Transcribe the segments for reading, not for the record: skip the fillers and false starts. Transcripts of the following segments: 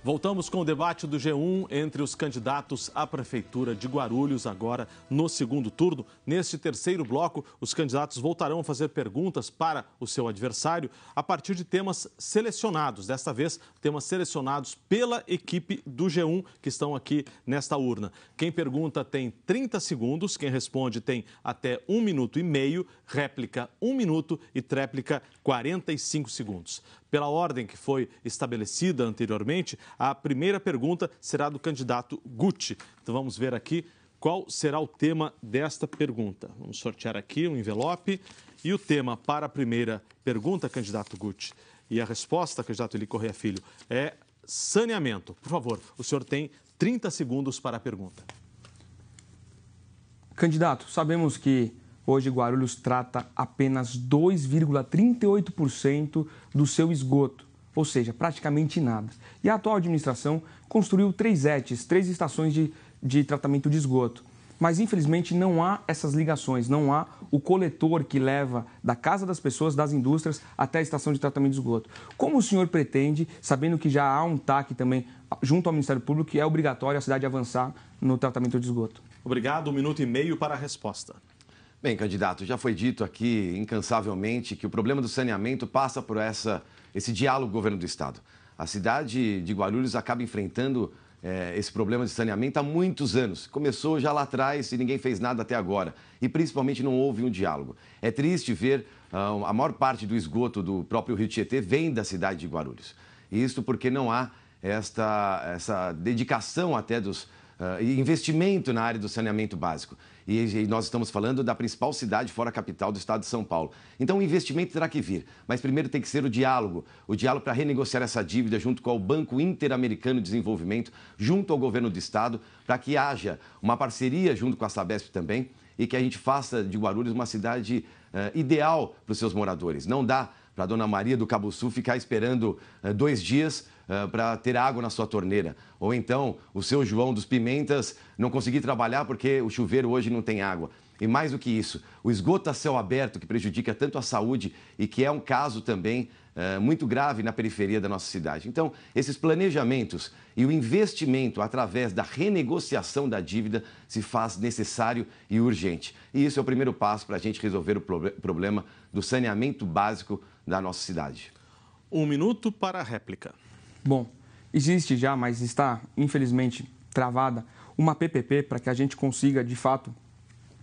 Voltamos com o debate do G1 entre os candidatos à Prefeitura de Guarulhos, agora no segundo turno. Neste terceiro bloco, os candidatos voltarão a fazer perguntas para o seu adversário a partir de temas selecionados. Desta vez, temas selecionados pela equipe do G1, que estão aqui nesta urna. Quem pergunta tem 30 segundos, quem responde tem até 1 minuto e meio, réplica 1 minuto e tréplica 45 segundos. Pela ordem que foi estabelecida anteriormente, a primeira pergunta será do candidato Guti. Então vamos ver aqui qual será o tema desta pergunta. Vamos sortear aqui um envelope. E o tema para a primeira pergunta, candidato Guti, e a resposta, candidato Eli Correia Filho, é saneamento. Por favor, o senhor tem 30 segundos para a pergunta. Candidato, sabemos que hoje Guarulhos trata apenas 2,38% do seu esgoto, ou seja, praticamente nada. E a atual administração construiu 3 ETs, 3 estações de tratamento de esgoto. Mas, infelizmente, não há essas ligações, não há o coletor que leva da casa das pessoas, das indústrias, até a estação de tratamento de esgoto. Como o senhor pretende, sabendo que já há um TAC também junto ao Ministério Público, que é obrigatório a cidade avançar no tratamento de esgoto? Obrigado, 1 minuto e meio para a resposta. Bem, candidato, já foi dito aqui incansavelmente que o problema do saneamento passa por esse diálogo com o governo do Estado. A cidade de Guarulhos acaba enfrentando esse problema de saneamento há muitos anos. Começou já lá atrás e ninguém fez nada até agora. E principalmente não houve um diálogo. É triste ver a maior parte do esgoto do próprio Rio Tietê vem da cidade de Guarulhos. E isso porque não há essa dedicação até dos investimento na área do saneamento básico. E nós estamos falando da principal cidade fora a capital do estado de São Paulo. Então o investimento terá que vir, mas primeiro tem que ser o diálogo para renegociar essa dívida junto com o Banco Interamericano de Desenvolvimento, junto ao governo do estado, para que haja uma parceria junto com a Sabesp também e que a gente faça de Guarulhos uma cidade ideal para os seus moradores. Não dá para a dona Maria do Cabo Sul ficar esperando 2 dias para ter água na sua torneira. Ou então o seu João dos Pimentas não conseguir trabalhar porque o chuveiro hoje não tem água. E mais do que isso, o esgoto a céu aberto que prejudica tanto a saúde e que é um caso também muito grave na periferia da nossa cidade. Então, esses planejamentos e o investimento através da renegociação da dívida se faz necessário e urgente. E isso é o primeiro passo para a gente resolver o problema do saneamento básico da nossa cidade. 1 minuto para a réplica. Bom, existe já, mas está, infelizmente, travada uma PPP para que a gente consiga, de fato,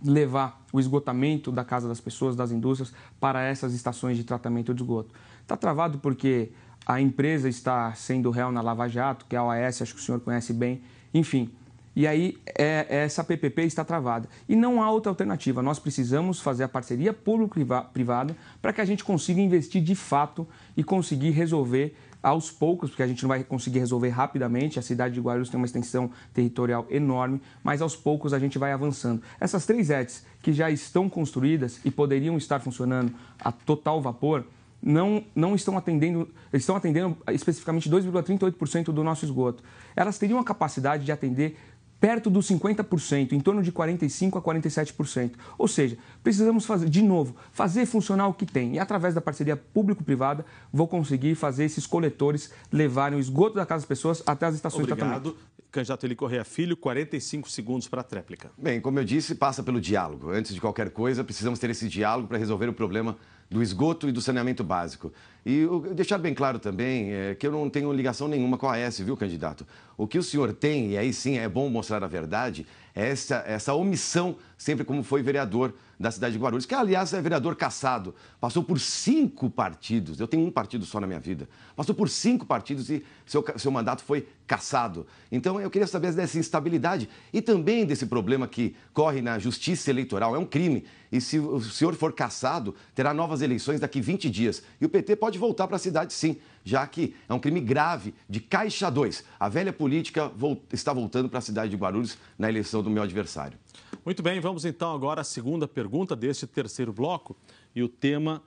levar o esgotamento da casa das pessoas, das indústrias, para essas estações de tratamento de esgoto. Está travado porque a empresa está sendo réu na Lava Jato, que é a OAS, acho que o senhor conhece bem, enfim. E aí, essa PPP está travada. E não há outra alternativa. Nós precisamos fazer a parceria público-privada para que a gente consiga investir de fato e conseguir resolver aos poucos, porque a gente não vai conseguir resolver rapidamente. A cidade de Guarulhos tem uma extensão territorial enorme, mas aos poucos a gente vai avançando. Essas 3 ETs que já estão construídas e poderiam estar funcionando a total vapor, não estão atendendo especificamente 2,38% do nosso esgoto. Elas teriam a capacidade de atender perto dos 50%, em torno de 45% a 47%. Ou seja, precisamos fazer, de novo, fazer funcionar o que tem. E através da parceria público-privada, vou conseguir fazer esses coletores levarem o esgoto da casa das pessoas até as estações de tratamento. Obrigado. Candidato Eli Correia Filho, 45 segundos para a tréplica. Bem, como eu disse, passa pelo diálogo. Antes de qualquer coisa, precisamos ter esse diálogo para resolver o problema do esgoto e do saneamento básico. E deixar bem claro também que eu não tenho ligação nenhuma com a AES, viu, candidato? O que o senhor tem, e aí sim é bom mostrar a verdade, é essa omissão sempre como foi vereador da cidade de Guarulhos, que, aliás, é vereador cassado. Passou por 5 partidos, eu tenho um partido só na minha vida. Passou por 5 partidos e seu mandato foi cassado. Então, eu queria saber dessa instabilidade e também desse problema que corre na justiça eleitoral. É um crime. E se o senhor for cassado, terá novas eleições daqui 20 dias. E o PT pode voltar para a cidade, sim, já que é um crime grave de Caixa 2. A velha política está voltando para a cidade de Guarulhos na eleição do meu adversário. Muito bem, vamos então agora à segunda pergunta deste terceiro bloco. E o tema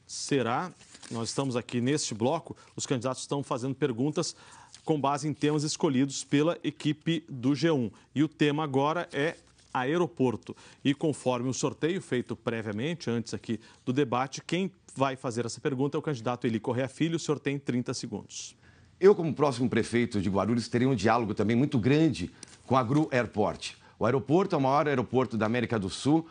será, nós estamos aqui neste bloco, os candidatos estão fazendo perguntas com base em temas escolhidos pela equipe do G1. E o tema agora é aeroporto. E conforme o sorteio feito previamente, antes aqui do debate, quem vai fazer essa pergunta é o candidato Eli Correia Filho. O senhor tem 30 segundos. Eu, como próximo prefeito de Guarulhos, terei um diálogo também muito grande com a Gru Airport. O aeroporto é o maior aeroporto da América do Sul,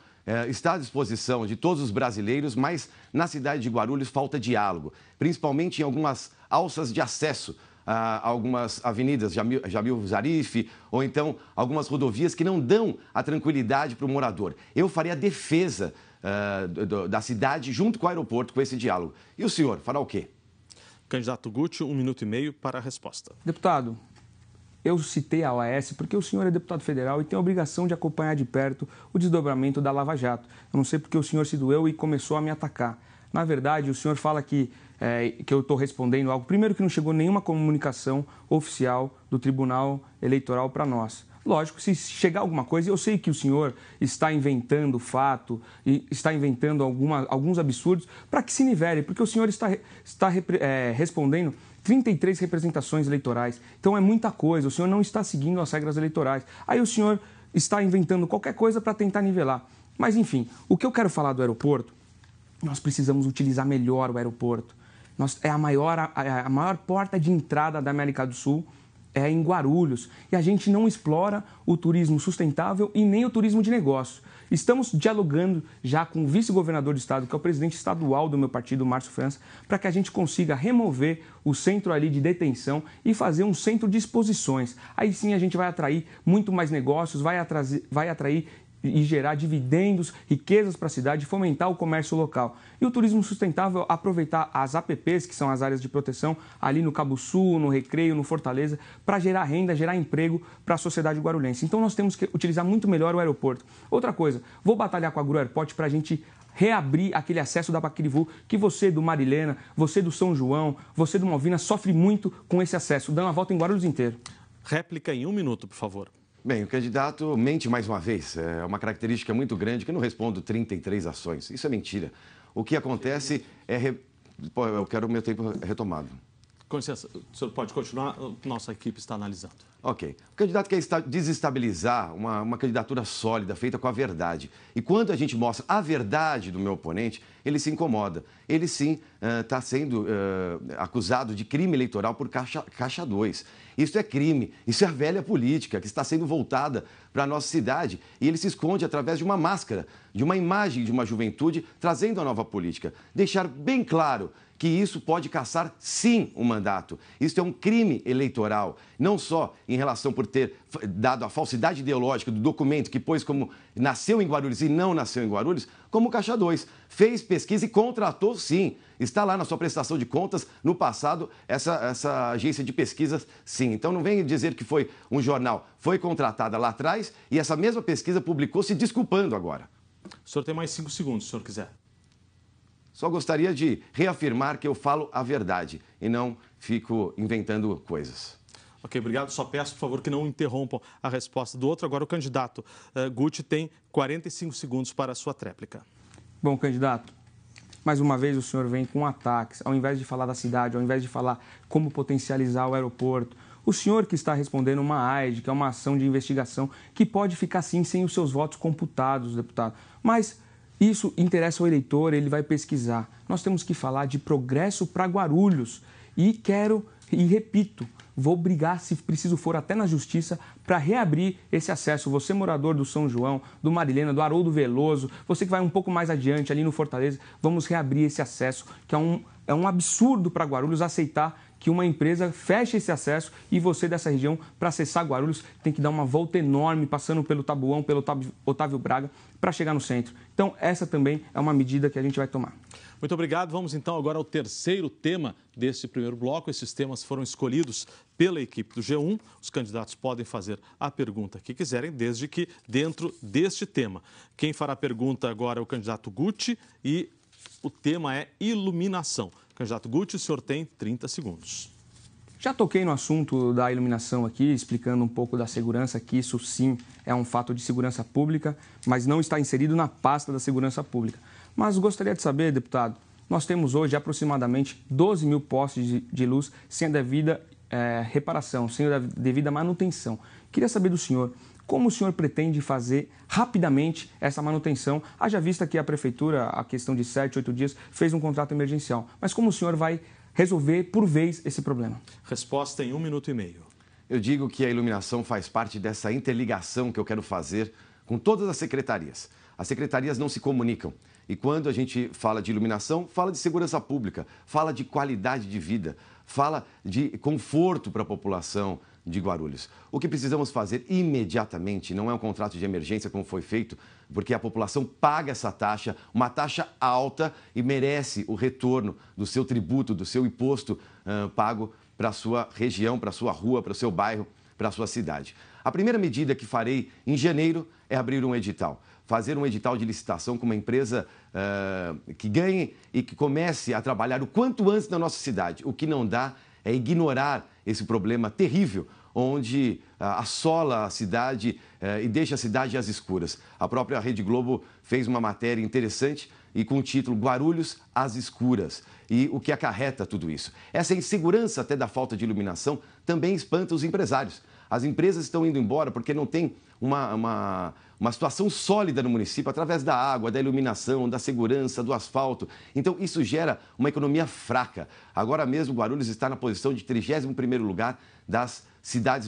está à disposição de todos os brasileiros, mas na cidade de Guarulhos falta diálogo, principalmente em algumas alças de acesso a algumas avenidas, Jamil Zarif, ou então algumas rodovias que não dão a tranquilidade para o morador. Eu faria a defesa da cidade junto com o aeroporto, com esse diálogo. E o senhor fará o quê? Candidato Guti, 1 minuto e meio para a resposta. Deputado, eu citei a OAS porque o senhor é deputado federal e tem a obrigação de acompanhar de perto o desdobramento da Lava Jato. Eu não sei porque o senhor se doeu e começou a me atacar. Na verdade, o senhor fala que eu estou respondendo algo. Primeiro que não chegou nenhuma comunicação oficial do Tribunal Eleitoral para nós. Lógico, se chegar alguma coisa, eu sei que o senhor está inventando fato, e está inventando alguns absurdos para que se nivele, porque o senhor está respondendo 33 representações eleitorais. Então é muita coisa, o senhor não está seguindo as regras eleitorais. Aí o senhor está inventando qualquer coisa para tentar nivelar. Mas enfim, o que eu quero falar do aeroporto, nós precisamos utilizar melhor o aeroporto. É a maior porta de entrada da América do Sul, é em Guarulhos. E a gente não explora o turismo sustentável e nem o turismo de negócio. Estamos dialogando já com o vice-governador do estado, que é o presidente estadual do meu partido, Márcio França, para que a gente consiga remover o centro ali de detenção e fazer um centro de exposições. Aí sim a gente vai atrair muito mais negócios, vai atrair e gerar dividendos, riquezas para a cidade, fomentar o comércio local. E o turismo sustentável, aproveitar as APPs, que são as áreas de proteção, ali no Cabo Sul, no Recreio, no Fortaleza, para gerar renda, gerar emprego para a sociedade guarulhense. Então nós temos que utilizar muito melhor o aeroporto. Outra coisa, vou batalhar com a Gru Airport para a gente reabrir aquele acesso da Paquirivu, que você do Marilena, você do São João, você do Malvina, sofre muito com esse acesso, dando a volta em Guarulhos inteiro. Réplica em 1 minuto, por favor. Bem, o candidato mente mais uma vez. É uma característica muito grande que eu não respondo 33 ações. Isso é mentira. O que acontece é... Eu quero o meu tempo retomado. Com licença, o senhor pode continuar? Nossa equipe está analisando. Ok. O candidato quer desestabilizar uma candidatura sólida, feita com a verdade. E quando a gente mostra a verdade do meu oponente, ele se incomoda. Ele sim está sendo acusado de crime eleitoral por caixa 2. Isso é crime, isso é a velha política que está sendo voltada para a nossa cidade. E ele se esconde através de uma máscara, de uma imagem de uma juventude, trazendo a nova política. Deixar bem claro que isso pode caçar, sim, um mandato. Isso é um crime eleitoral, não só em relação por ter dado a falsidade ideológica do documento que pôs como nasceu em Guarulhos e não nasceu em Guarulhos, como Caixa 2. Fez pesquisa e contratou, sim. Está lá na sua prestação de contas, no passado, essa agência de pesquisas, sim. Então não venha dizer que foi um jornal. Foi contratada lá atrás e essa mesma pesquisa publicou se desculpando agora. O senhor tem mais 5 segundos, se o senhor quiser. Só gostaria de reafirmar que eu falo a verdade e não fico inventando coisas. Ok, obrigado. Só peço, por favor, que não interrompam a resposta do outro. Agora o candidato Guti tem 45 segundos para a sua tréplica. Bom, candidato, mais uma vez o senhor vem com ataques. Ao invés de falar da cidade, ao invés de falar como potencializar o aeroporto, o senhor que está respondendo uma AID, que é uma ação de investigação, que pode ficar sim sem os seus votos computados, deputado. Mas isso interessa ao eleitor, ele vai pesquisar. Nós temos que falar de progresso para Guarulhos. E repito, vou brigar, se preciso for, até na justiça, para reabrir esse acesso. Você, morador do São João, do Marilena, do Haroldo Veloso, você que vai um pouco mais adiante, ali no Fortaleza, vamos reabrir esse acesso, que é um absurdo para Guarulhos aceitar que uma empresa feche esse acesso e você dessa região, para acessar Guarulhos, tem que dar uma volta enorme, passando pelo Tabuão, pelo Otávio Braga, para chegar no centro. Então, essa também é uma medida que a gente vai tomar. Muito obrigado. Vamos então agora ao terceiro tema deste primeiro bloco. Esses temas foram escolhidos pela equipe do G1. Os candidatos podem fazer a pergunta que quiserem, desde que dentro deste tema. Quem fará a pergunta agora é o candidato Guti e o tema é iluminação. Candidato Guti, o senhor tem 30 segundos. Já toquei no assunto da iluminação aqui, explicando um pouco da segurança, que isso sim é um fato de segurança pública, mas não está inserido na pasta da segurança pública. Mas gostaria de saber, deputado, nós temos hoje aproximadamente 12 mil postes de luz sem a devida reparação, sem a devida manutenção. Queria saber do senhor, como o senhor pretende fazer rapidamente essa manutenção? Haja vista que a prefeitura, a questão de 7, 8 dias, fez um contrato emergencial. Mas como o senhor vai resolver por vez esse problema. Resposta em 1 minuto e meio. Eu digo que a iluminação faz parte dessa interligação que eu quero fazer com todas as secretarias. As secretarias não se comunicam. E quando a gente fala de iluminação, fala de segurança pública, fala de qualidade de vida, fala de conforto para a população de Guarulhos. O que precisamos fazer imediatamente não é um contrato de emergência como foi feito, porque a população paga essa taxa, uma taxa alta e merece o retorno do seu tributo, do seu imposto pago para a sua região, para a sua rua, para o seu bairro, para a sua cidade. A primeira medida que farei em janeiro é abrir um edital. Fazer um edital de licitação com uma empresa que ganhe e que comece a trabalhar o quanto antes na nossa cidade. O que não dá é ignorar esse problema terrível, onde assola a cidade e deixa a cidade às escuras. A própria Rede Globo fez uma matéria interessante e com o título Guarulhos às escuras. E o que acarreta tudo isso? Essa insegurança até da falta de iluminação também espanta os empresários. As empresas estão indo embora porque não tem uma situação sólida no município através da água, da iluminação, da segurança, do asfalto. Então, isso gera uma economia fraca. Agora mesmo, Guarulhos está na posição de 31º lugar das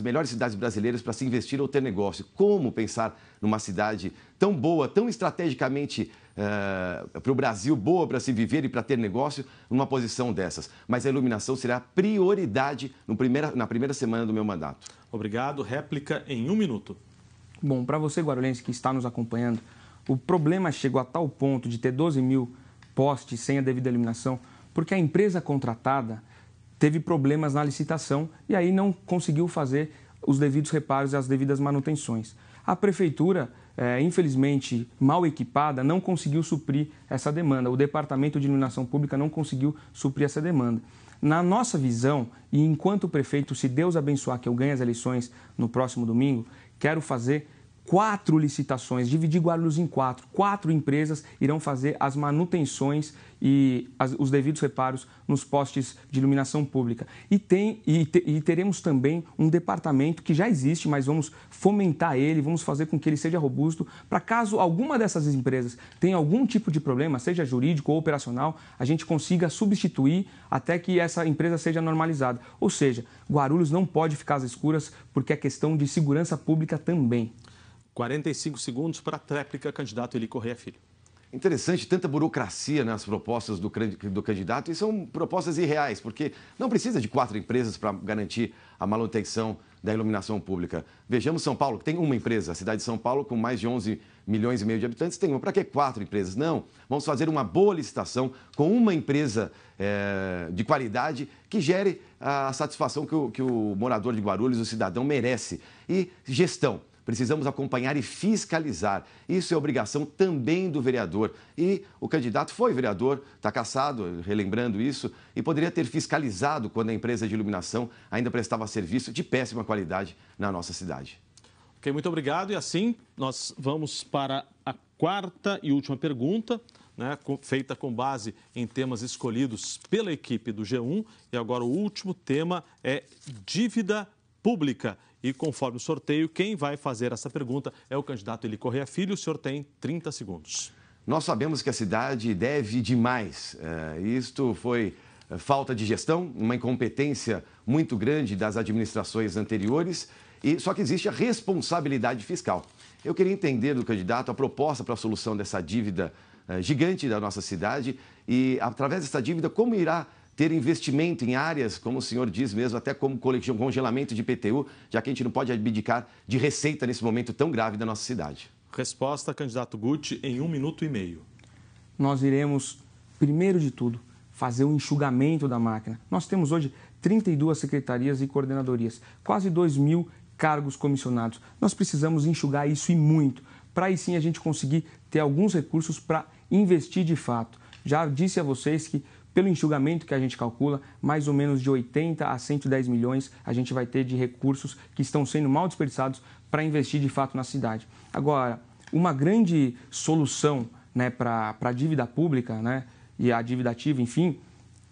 melhores cidades brasileiras para se investir ou ter negócio. Como pensar numa cidade tão boa, tão estrategicamente para o Brasil, boa para se viver e para ter negócio, numa posição dessas? Mas a iluminação será prioridade na primeira semana do meu mandato. Obrigado. Réplica em 1 minuto. Bom, para você, guarulhense, que está nos acompanhando, o problema chegou a tal ponto de ter 12 mil postes sem a devida iluminação, porque a empresa contratada teve problemas na licitação e aí não conseguiu fazer os devidos reparos e as devidas manutenções. A prefeitura, infelizmente mal equipada, não conseguiu suprir essa demanda. O Departamento de Iluminação Pública não conseguiu suprir essa demanda. Na nossa visão, e enquanto prefeito, se Deus abençoar que eu ganhe as eleições no próximo domingo, quero fazer 4 licitações, dividir Guarulhos em 4. 4 empresas irão fazer as manutenções e os devidos reparos nos postes de iluminação pública. E teremos também um departamento que já existe, mas vamos fomentar ele, vamos fazer com que ele seja robusto, para caso alguma dessas empresas tenha algum tipo de problema, seja jurídico ou operacional, a gente consiga substituir até que essa empresa seja normalizada. Ou seja, Guarulhos não pode ficar às escuras porque é questão de segurança pública também. 45 segundos para a tréplica, candidato Eli Correia Filho. Interessante, tanta burocracia nas propostas do candidato, e são propostas irreais, porque não precisa de 4 empresas para garantir a manutenção da iluminação pública. Vejamos São Paulo, que tem uma empresa, a cidade de São Paulo, com mais de 11 milhões e meio de habitantes, tem uma. Para que 4 empresas? Não, vamos fazer uma boa licitação com uma empresa de qualidade que gere a satisfação que o morador de Guarulhos, o cidadão, merece. E gestão. Precisamos acompanhar e fiscalizar. Isso é obrigação também do vereador. E o candidato foi vereador, está cassado, relembrando isso, e poderia ter fiscalizado quando a empresa de iluminação ainda prestava serviço de péssima qualidade na nossa cidade. Ok, muito obrigado. E assim, nós vamos para a 4ª e última pergunta, feita com base em temas escolhidos pela equipe do G1. E agora o último tema é dívida pública. E conforme o sorteio, quem vai fazer essa pergunta é o candidato Eli Correia Filho. O senhor tem 30 segundos. Nós sabemos que a cidade deve demais. Isto foi falta de gestão, uma incompetência muito grande das administrações anteriores, só que existe a responsabilidade fiscal. Eu queria entender do candidato a proposta para a solução dessa dívida gigante da nossa cidade e, através dessa dívida, como irá ter investimento em áreas, como o senhor diz mesmo, até como congelamento de IPTU, já que a gente não pode abdicar de receita nesse momento tão grave da nossa cidade. Resposta, candidato Guti, em 1 minuto e meio. Nós iremos, primeiro de tudo, fazer o enxugamento da máquina. Nós temos hoje 32 secretarias e coordenadorias, quase 2 mil cargos comissionados. Nós precisamos enxugar isso e muito, para aí sim a gente conseguir ter alguns recursos para investir de fato. Já disse a vocês que pelo enxugamento que a gente calcula, mais ou menos de 80 a 110 milhões a gente vai ter de recursos que estão sendo mal desperdiçados para investir de fato na cidade. Agora, uma grande solução para a dívida pública e a dívida ativa, enfim,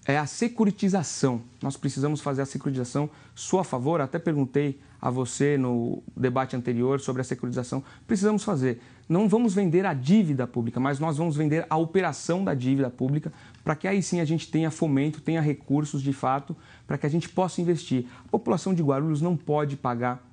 é a securitização. Nós precisamos fazer a securitização. Sou a favor, até perguntei a você no debate anterior sobre a securitização. Precisamos fazer. Não vamos vender a dívida pública, mas nós vamos vender a operação da dívida pública para que aí sim a gente tenha fomento, tenha recursos de fato, para que a gente possa investir. A população de Guarulhos não pode pagar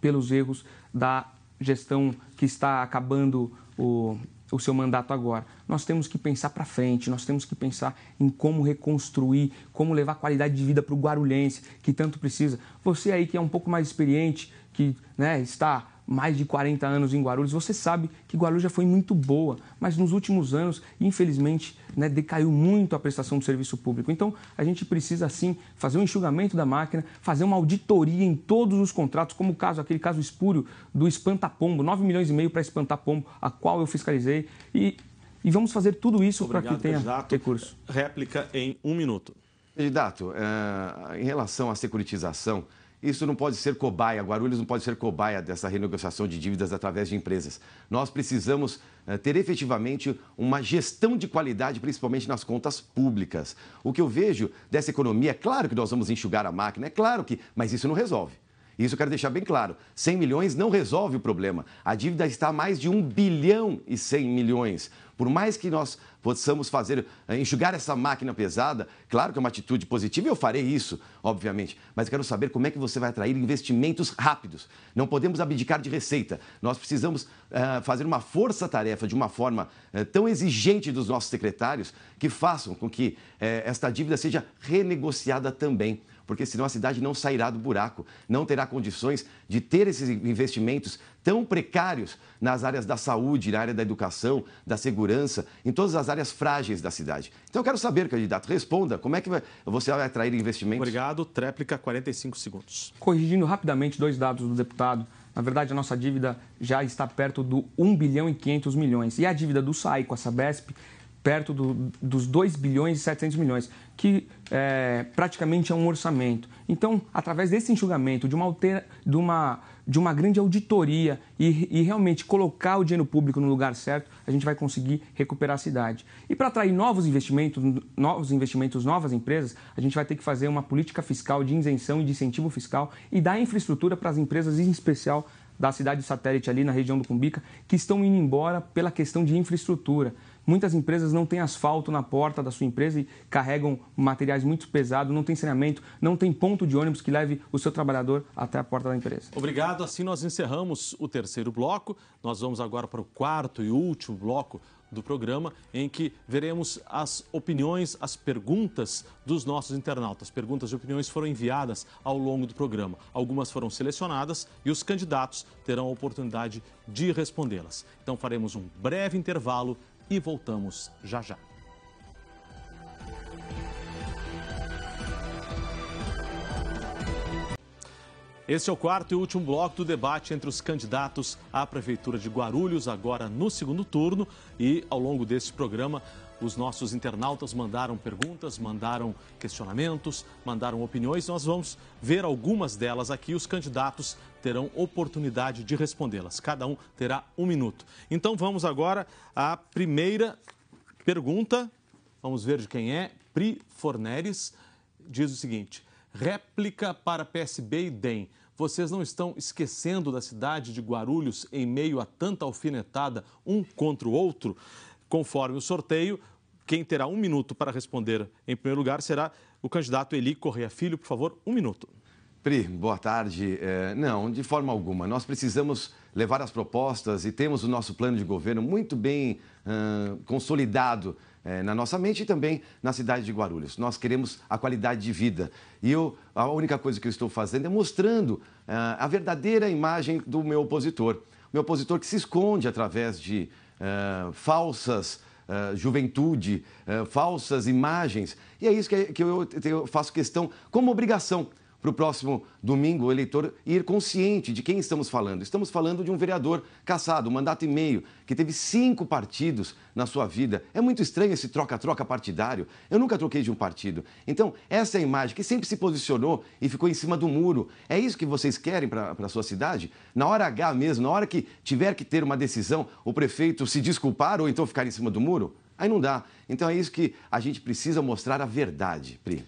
pelos erros da gestão que está acabando o seu mandato agora. Nós temos que pensar para frente, nós temos que pensar em como reconstruir, como levar qualidade de vida para o guarulhense, que tanto precisa. Você aí que é um pouco mais experiente, que está mais de 40 anos em Guarulhos, você sabe que Guarulhos já foi muito boa, mas nos últimos anos, infelizmente, decaiu muito a prestação do serviço público. Então, a gente precisa, sim, fazer um enxugamento da máquina, fazer uma auditoria em todos os contratos, como aquele caso espúrio do espanta-pombo, 9 milhões e meio para espantar-pombo, a qual eu fiscalizei, e vamos fazer tudo isso para que tenha recurso. Réplica em 1 minuto. Candidato, em relação à securitização, isso não pode ser cobaia, Guarulhos não pode ser cobaia dessa renegociação de dívidas através de empresas. Nós precisamos ter efetivamente uma gestão de qualidade, principalmente nas contas públicas. O que eu vejo dessa economia, é claro que nós vamos enxugar a máquina, é claro que, mas isso não resolve. Isso eu quero deixar bem claro. 100 milhões não resolve o problema. A dívida está a mais de 1 bilhão e 100 milhões. Por mais que nós possamos enxugar essa máquina pesada, claro que é uma atitude positiva e eu farei isso, obviamente. Mas eu quero saber como é que você vai atrair investimentos rápidos. Não podemos abdicar de receita. Nós precisamos fazer uma força-tarefa de uma forma tão exigente dos nossos secretários que façam com que esta dívida seja renegociada também. Porque senão a cidade não sairá do buraco, não terá condições de ter esses investimentos tão precários nas áreas da saúde, na área da educação, da segurança, em todas as áreas frágeis da cidade. Então eu quero saber, candidato, responda, como é que você vai atrair investimentos? Obrigado. Tréplica, 45 segundos. Corrigindo rapidamente 2 dados do deputado, na verdade a nossa dívida já está perto do 1 bilhão e 500 milhões. E a dívida do SAI com a Sabesp perto dos 2 bilhões e 700 milhões, que praticamente é um orçamento. Então, através desse enxugamento, de uma grande auditoria e realmente colocar o dinheiro público no lugar certo, a gente vai conseguir recuperar a cidade. E para atrair novos investimentos, novas empresas, a gente vai ter que fazer uma política fiscal de isenção e de incentivo fiscal e dar infraestrutura para as empresas, em especial da cidade satélite ali na região do Cumbica, que estão indo embora pela questão de infraestrutura. Muitas empresas não têm asfalto na porta da sua empresa e carregam materiais muito pesados, não tem saneamento, não tem ponto de ônibus que leve o seu trabalhador até a porta da empresa. Obrigado. Assim nós encerramos o 3º bloco. Nós vamos agora para o 4º e último bloco do programa, em que veremos as opiniões, as perguntas dos nossos internautas. Perguntas e opiniões foram enviadas ao longo do programa. Algumas foram selecionadas e os candidatos terão a oportunidade de respondê-las. Então faremos um breve intervalo e voltamos já já. Este é o 4º e último bloco do debate entre os candidatos à Prefeitura de Guarulhos, agora no 2º turno. E ao longo deste programa, os nossos internautas mandaram perguntas, mandaram questionamentos, mandaram opiniões. Nós vamos ver algumas delas aqui. Os candidatos terão oportunidade de respondê-las. Cada um terá 1 minuto. Então vamos agora à primeira pergunta. Vamos ver de quem é. Pri Forneres diz o seguinte: réplica para PSB e DEM. Vocês não estão esquecendo da cidade de Guarulhos em meio a tanta alfinetada um contra o outro? Conforme o sorteio, quem terá 1 minuto para responder em primeiro lugar será o candidato Eli Correia Filho. Por favor, 1 minuto. Pri, boa tarde. Não, de forma alguma. Nós precisamos levar as propostas e temos o nosso plano de governo muito bem consolidado na nossa mente e também na cidade de Guarulhos. Nós queremos a qualidade de vida. E a única coisa que eu estou fazendo é mostrando a verdadeira imagem do meu opositor. O meu opositor que se esconde através de falsas juventude, falsas imagens. E é isso que eu faço questão como obrigação para o próximo domingo o eleitor ir consciente de quem estamos falando. Estamos falando de um vereador cassado, 1 mandato e meio, que teve 5 partidos na sua vida. É muito estranho esse troca-troca partidário. Eu nunca troquei de um partido. Então, essa é a imagem que sempre se posicionou e ficou em cima do muro. É isso que vocês querem para a sua cidade? Na hora H mesmo, na hora que tiver que ter uma decisão, o prefeito se desculpar ou então ficar em cima do muro? Aí não dá. Então, é isso que a gente precisa mostrar a verdade, Pri.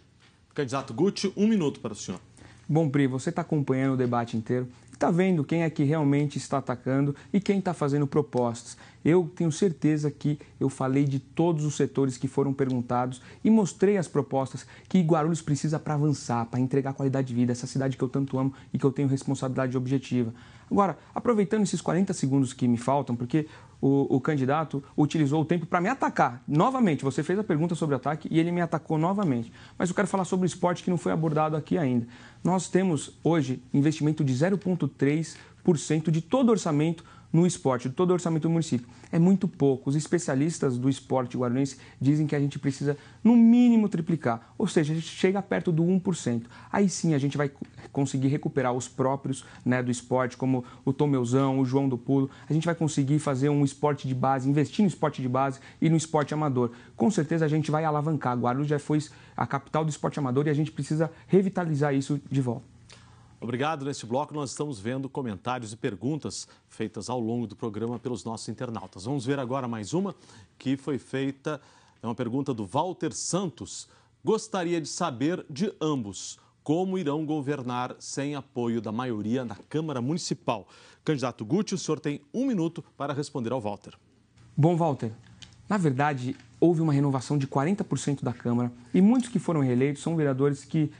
Candidato Guti, 1 minuto para o senhor. Bom, Pri, você está acompanhando o debate inteiro está vendo quem é que realmente está atacando e quem está fazendo propostas. Eu tenho certeza que eu falei de todos os setores que foram perguntados e mostrei as propostas que Guarulhos precisa para avançar, para entregar qualidade de vida, essa cidade que eu tanto amo e que eu tenho responsabilidade objetiva. Agora, aproveitando esses 40 segundos que me faltam, porque o candidato utilizou o tempo para me atacar. Novamente, você fez a pergunta sobre ataque e ele me atacou novamente. Mas eu quero falar sobre o esporte que não foi abordado aqui ainda. Nós temos hoje investimento de 0,3% de todo o orçamento no esporte, de todo o orçamento do município. É muito pouco. Os especialistas do esporte guarulhense dizem que a gente precisa, no mínimo, triplicar. Ou seja, a gente chega perto do 1%. Aí sim a gente vai conseguir recuperar os próprios, né, do esporte, como o Tomeuzão, o João do Pulo. A gente vai conseguir fazer um esporte de base, investir no esporte de base e no esporte amador. Com certeza a gente vai alavancar. Guarulhos já foi a capital do esporte amador e a gente precisa revitalizar isso de volta. Obrigado. Neste bloco, nós estamos vendo comentários e perguntas feitas ao longo do programa pelos nossos internautas. Vamos ver agora mais uma que foi feita, é uma pergunta do Walter Santos. Gostaria de saber de ambos como irão governar sem apoio da maioria na Câmara Municipal. Candidato Guti, o senhor tem 1 minuto para responder ao Walter. Bom, Walter, na verdade, houve uma renovação de 40% da Câmara e muitos que foram reeleitos são vereadores que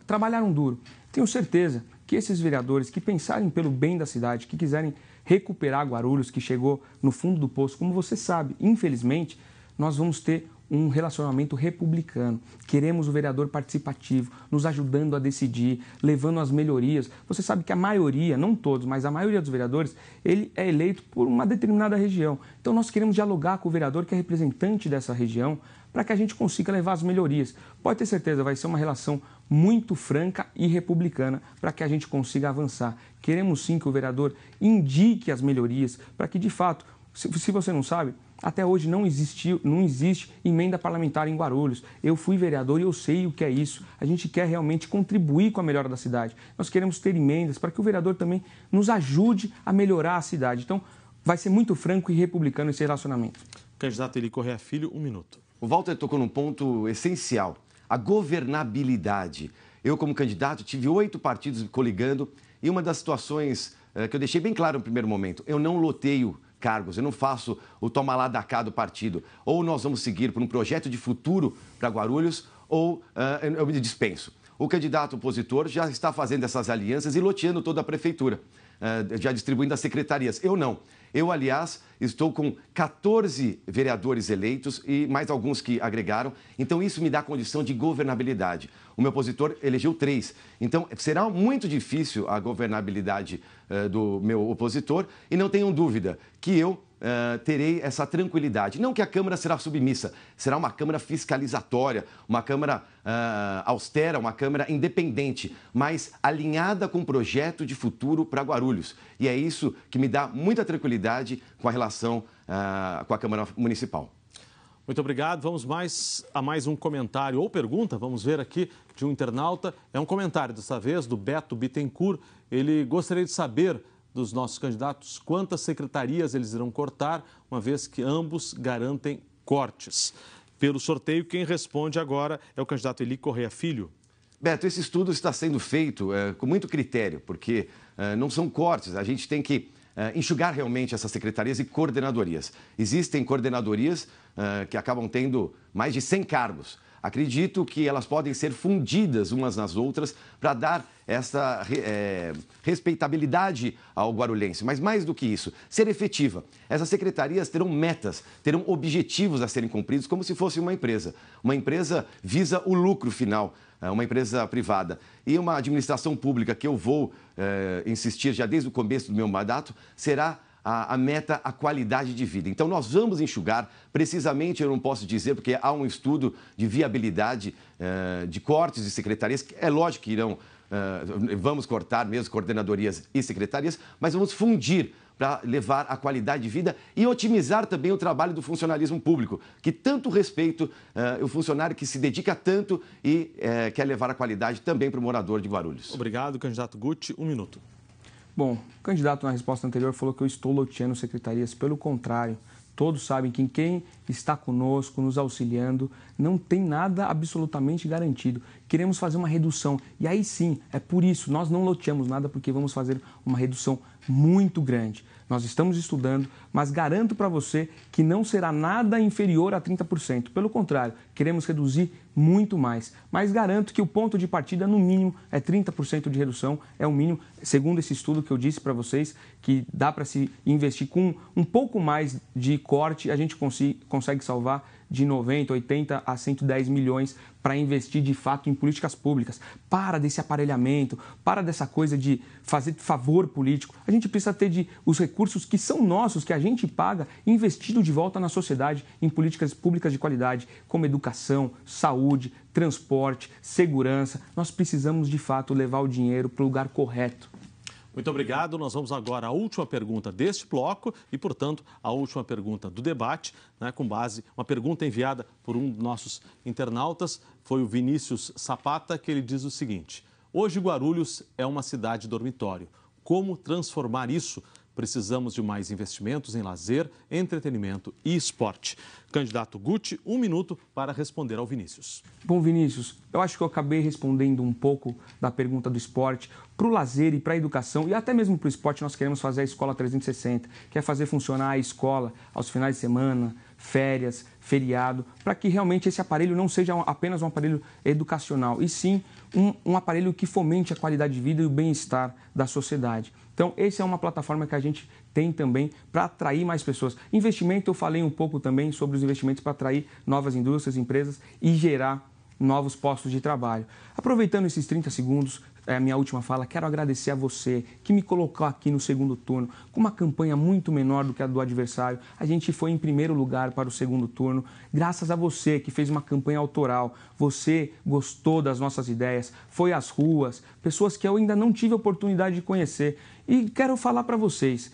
trabalharam duro. Tenho certeza que esses vereadores que pensarem pelo bem da cidade, que quiserem recuperar Guarulhos, que chegou no fundo do poço, como você sabe, infelizmente, nós vamos ter um relacionamento republicano. Queremos o vereador participativo, nos ajudando a decidir, levando as melhorias. Você sabe que a maioria, não todos, mas a maioria dos vereadores, ele é eleito por uma determinada região. Então nós queremos dialogar com o vereador que é representante dessa região para que a gente consiga levar as melhorias. Pode ter certeza, vai ser uma relação muito franca e republicana para que a gente consiga avançar. Queremos sim que o vereador indique as melhorias para que, de fato, se você não sabe, até hoje não existe emenda parlamentar em Guarulhos. Eu fui vereador e eu sei o que é isso. A gente quer realmente contribuir com a melhora da cidade. Nós queremos ter emendas para que o vereador também nos ajude a melhorar a cidade. Então, vai ser muito franco e republicano esse relacionamento. Candidato Eli Correia Filho, 1 minuto. O Walter tocou num ponto essencial, a governabilidade. Eu, como candidato, tive 8 partidos coligando e uma das situações que eu deixei bem claro no primeiro momento, eu não loteio cargos, eu não faço o toma lá da cá do partido. Ou nós vamos seguir por um projeto de futuro para Guarulhos, ou eu me dispenso. O candidato opositor já está fazendo essas alianças e loteando toda a prefeitura, já distribuindo as secretarias. Eu não. Eu, aliás, estou com 14 vereadores eleitos e mais alguns que agregaram. Então, isso me dá condição de governabilidade. O meu opositor elegeu 3. Então, será muito difícil a governabilidade do meu opositor e não tenham dúvida que eu terei essa tranquilidade. Não que a Câmara será submissa, será uma Câmara fiscalizatória, uma Câmara austera, uma Câmara independente, mas alinhada com um projeto de futuro para Guarulhos. E é isso que me dá muita tranquilidade com a relação com a Câmara Municipal. Muito obrigado. Vamos a mais um comentário ou pergunta, vamos ver aqui, de um internauta. É um comentário dessa vez do Beto Bittencourt. Ele gostaria de saber dos nossos candidatos quantas secretarias eles irão cortar, uma vez que ambos garantem cortes. Pelo sorteio, quem responde agora é o candidato Eli Correia Filho. Beto, esse estudo está sendo feito com muito critério, porque não são cortes, a gente tem que enxugar realmente essas secretarias e coordenadorias. Existem coordenadorias que acabam tendo mais de 100 cargos. Acredito que elas podem ser fundidas umas nas outras para dar essa respeitabilidade ao guarulhense. Mas mais do que isso, ser efetiva. Essas secretarias terão metas, terão objetivos a serem cumpridos como se fosse uma empresa. Uma empresa visa o lucro final, uma empresa privada. E uma administração pública que eu vou insistir já desde o começo do meu mandato será a meta, a qualidade de vida. Então, nós vamos enxugar, precisamente, eu não posso dizer, porque há um estudo de viabilidade de cortes de secretarias, que é lógico que vamos cortar mesmo coordenadorias e secretarias, mas vamos fundir para levar a qualidade de vida e otimizar também o trabalho do funcionalismo público, que tanto respeito o funcionário que se dedica tanto e quer levar a qualidade também para o morador de Guarulhos. Obrigado, candidato Guti. 1 minuto. Bom, o candidato na resposta anterior falou que eu estou loteando secretarias. Pelo contrário, todos sabem que quem está conosco, nos auxiliando, não tem nada absolutamente garantido. Queremos fazer uma redução e aí sim, é por isso, nós não loteamos nada porque vamos fazer uma redução muito grande. Nós estamos estudando, mas garanto para você que não será nada inferior a 30%. Pelo contrário, queremos reduzir muito mais. Mas garanto que o ponto de partida, no mínimo, é 30% de redução. É o mínimo, segundo esse estudo que eu disse para vocês, que dá para se investir com um pouco mais de corte, a gente consegue salvar de 90, 80 a 110 milhões para investir de fato em políticas públicas. Para desse aparelhamento, para dessa coisa de fazer favor político. A gente precisa ter os recursos que são nossos, que a gente paga, investido de volta na sociedade em políticas públicas de qualidade, como educação, saúde, transporte, segurança. Nós precisamos de fato levar o dinheiro para o lugar correto. Muito obrigado. Nós vamos agora à última pergunta deste bloco e, portanto, a última pergunta do debate, com base uma pergunta enviada por um dos nossos internautas, foi o Vinícius Zapata, que ele diz o seguinte: hoje Guarulhos é uma cidade dormitório. Como transformar isso? Precisamos de mais investimentos em lazer, entretenimento e esporte. Candidato Guti, 1 minuto para responder ao Vinícius. Bom, Vinícius, eu acho que eu acabei respondendo um pouco da pergunta do esporte. Para o lazer e para a educação, e até mesmo para o esporte, nós queremos fazer a Escola 360, que é fazer funcionar a escola aos finais de semana, férias, feriado, para que realmente esse aparelho não seja apenas um aparelho educacional, e sim um aparelho que fomente a qualidade de vida e o bem-estar da sociedade. Então, essa é uma plataforma que a gente tem também para atrair mais pessoas. Investimento, eu falei um pouco também sobre os investimentos para atrair novas indústrias, empresas e gerar novos postos de trabalho. Aproveitando esses 30 segundos, a minha última fala, quero agradecer a você que me colocou aqui no segundo turno com uma campanha muito menor do que a do adversário. A gente foi em primeiro lugar para o segundo turno, graças a você que fez uma campanha autoral. Você gostou das nossas ideias, foi às ruas, pessoas que eu ainda não tive a oportunidade de conhecer. E quero falar para vocês,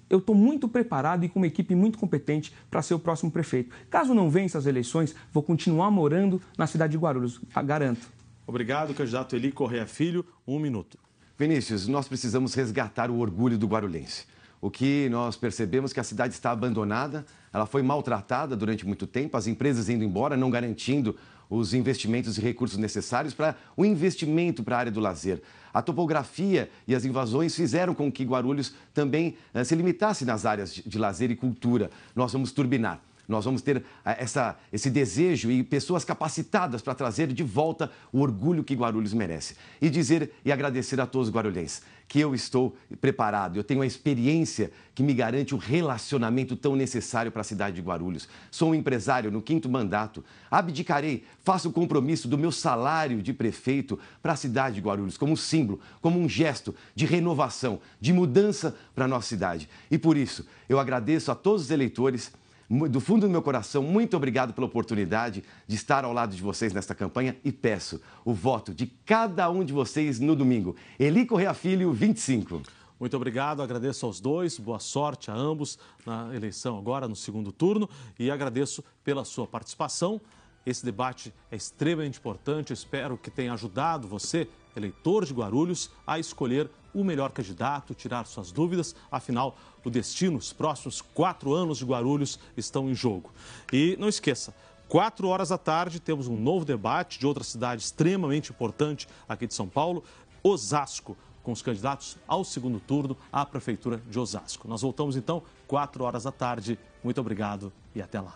eu estou muito preparado e com uma equipe muito competente para ser o próximo prefeito. Caso não vença as eleições, vou continuar morando na cidade de Guarulhos, garanto. Obrigado, candidato Eli Correia Filho. 1 minuto. Vinícius, nós precisamos resgatar o orgulho do guarulhense. O que nós percebemos é que a cidade está abandonada, ela foi maltratada durante muito tempo, as empresas indo embora, não garantindo os investimentos e recursos necessários para o investimento para a área do lazer. A topografia e as invasões fizeram com que Guarulhos também se limitasse nas áreas de lazer e cultura. Nós vamos turbinar. Nós vamos ter esse desejo e pessoas capacitadas para trazer de volta o orgulho que Guarulhos merece. E dizer e agradecer a todos os guarulhenses que eu estou preparado, eu tenho a experiência que me garante o relacionamento tão necessário para a cidade de Guarulhos. Sou um empresário no 5º mandato, abdicarei, faço o compromisso do meu salário de prefeito para a cidade de Guarulhos, como um símbolo, como um gesto de renovação, de mudança para a nossa cidade. E por isso, eu agradeço a todos os eleitores. Do fundo do meu coração, muito obrigado pela oportunidade de estar ao lado de vocês nesta campanha e peço o voto de cada um de vocês no domingo. Eli Correia Filho, 25. Muito obrigado, agradeço aos dois, boa sorte a ambos na eleição agora, no segundo turno, e agradeço pela sua participação. Esse debate é extremamente importante, eu espero que tenha ajudado você, eleitor de Guarulhos, a escolher o melhor candidato, tirar suas dúvidas, afinal, o destino, os próximos 4 anos de Guarulhos estão em jogo. E não esqueça, 4 horas da tarde temos um novo debate de outra cidade extremamente importante aqui de São Paulo, Osasco, com os candidatos ao segundo turno à Prefeitura de Osasco. Nós voltamos então 4 horas da tarde. Muito obrigado e até lá.